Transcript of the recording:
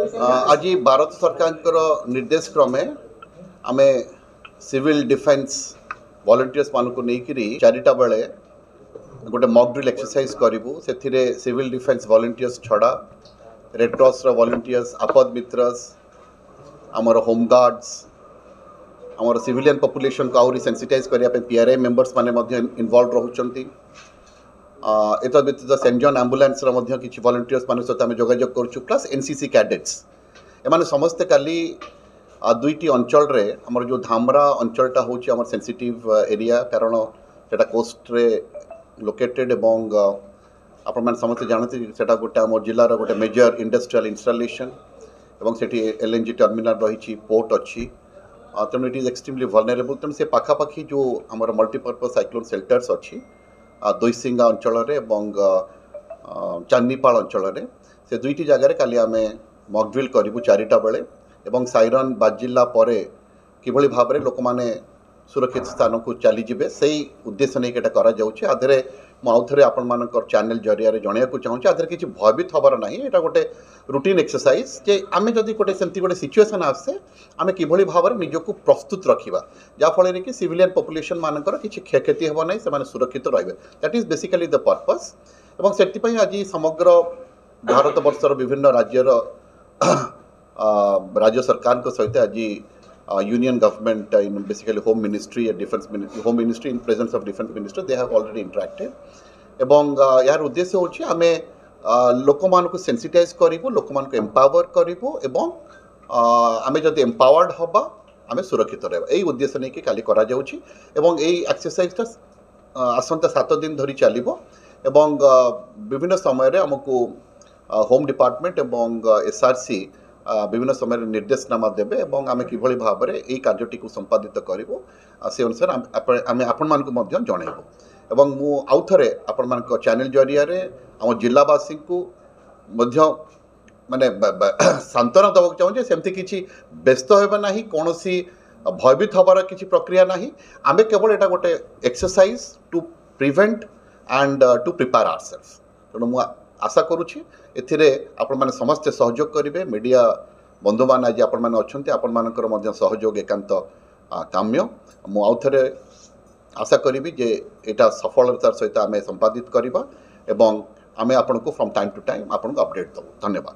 आज भारत सरकार निर्देश क्रमे आम सिविल डिफेन्स वॉलंटियर्स मानक नहीं चारिटा बेले गोटे मॉक ड्रिल एक्सरसाइज करूँ से सिविल डिफेन्स वॉलंटियर्स छड़ा रेड क्रॉस वॉलंटियर्स आपद मित्रस आमर होमगार्ड्स आमर सिविलियन पॉपुलेशन को आहरी सेंसिटाइज करने पीआरआई मेंबर्स माने इन्वॉल्व रोचंती एत व्यतीत सेंट जॉन एम्बुलेंस किसी वॉलंटियर्स मान सहित आम जोगाजोग करुँ प्लस एनसीसी कैडेट्स एमाने समस्ते काली दुईटी अंचल रे आमर जो धामरा अंचलटा हूँ आम सेंसिटिव एरिया कारण सेटा कोस्ट रे लोकेटेड एवं आपण समस्ते जानते सेटा गोटे आम जिलार गोटे मेजर इंडस्ट्रियल इंस्टॉलेशन एवं सेठी एलएनजी टर्मिनल रही पोर्ट अच्छी तेणु इट इज एक्सट्रीमली वल्नरेबल तेणु से पाखापाखि जो आम मल्टीपर्पज साइक्लोन सेल्टर्स अच्छी दोईसिंगा अंचल चांदीपाल अंचल से दुईटी जगार काली आम मॉक ड्रिल करूँ चारिटा बेले एवं साइरन बाजिला किभली भाव में लोक मैंने सुरक्षित स्थान को चलीजे से उद्देश्य नहीं करा आधे मुझे आपण मान चैनल जरिया जनवाक चाहूँगी आधे किसी भयभीत हबार ना यहाँ गोटे रूटीन एक्सरसाइज जे आम जदि गोटे सेमती गोटे सिचुएसन आसे आम किभली भाव में निजक प्रस्तुत रखा जहाँफल कि सिविलियन पॉपुलेशन मानकर किसी क्षयक्षति हेब ना से सुरक्षित रही that is basically the purpose एवं से आज समग्र भारत वर्षर विभिन्न राज्यर राज्य सरकार सहित आज union government in basically home ministry defence home ministry in presence of defence minister they have already interacted एवं यार उद्देश्य होची आमे लोक मान को सेंसिटाइज करिवो लोक मान को एम्पावर करिवो एवं आमे जदि एम्पावर्ड हबा आमे सुरक्षित रहबा एई उद्देश्य नै कि काली करा जाउची एवं एई एक्सरसाइज ता आसंता 7 दिन धरि चलिबो एवं विभिन्न समय रे हमकु होम डिपार्टमेंट एवं एसआरसी विभिन्न समय निर्देशनामा देवे और आम किभली भाव में यही कार्यटी को संपादित करूँ से अनुसार आम आपण मानक जनइबू एवं मु आउ थे आपण मान चैनल जरिया आम जिलावासी को माने सांत्वना देवाक चाहूँ सेमती किसी व्यस्त होना कौन भयभीत हबार किसी प्रक्रिया ना आम केवल यहाँ गोटे exercise to prevent and to prepare ourselves तेणु मु आशा करुँची एथिरे आपण माने समस्ते सहयोग करेंगे मीडिया बंधु मान आज आपण माने अछंती आपण मानकर सहयोग एकांत काम्य मु आउ थे आशा करी जे एटा सफलतार सहित आम संपादित करवा एवं आम आपन को फ्रॉम टाइम टू टाइम आपन को अपडेट दबू। धन्यवाद।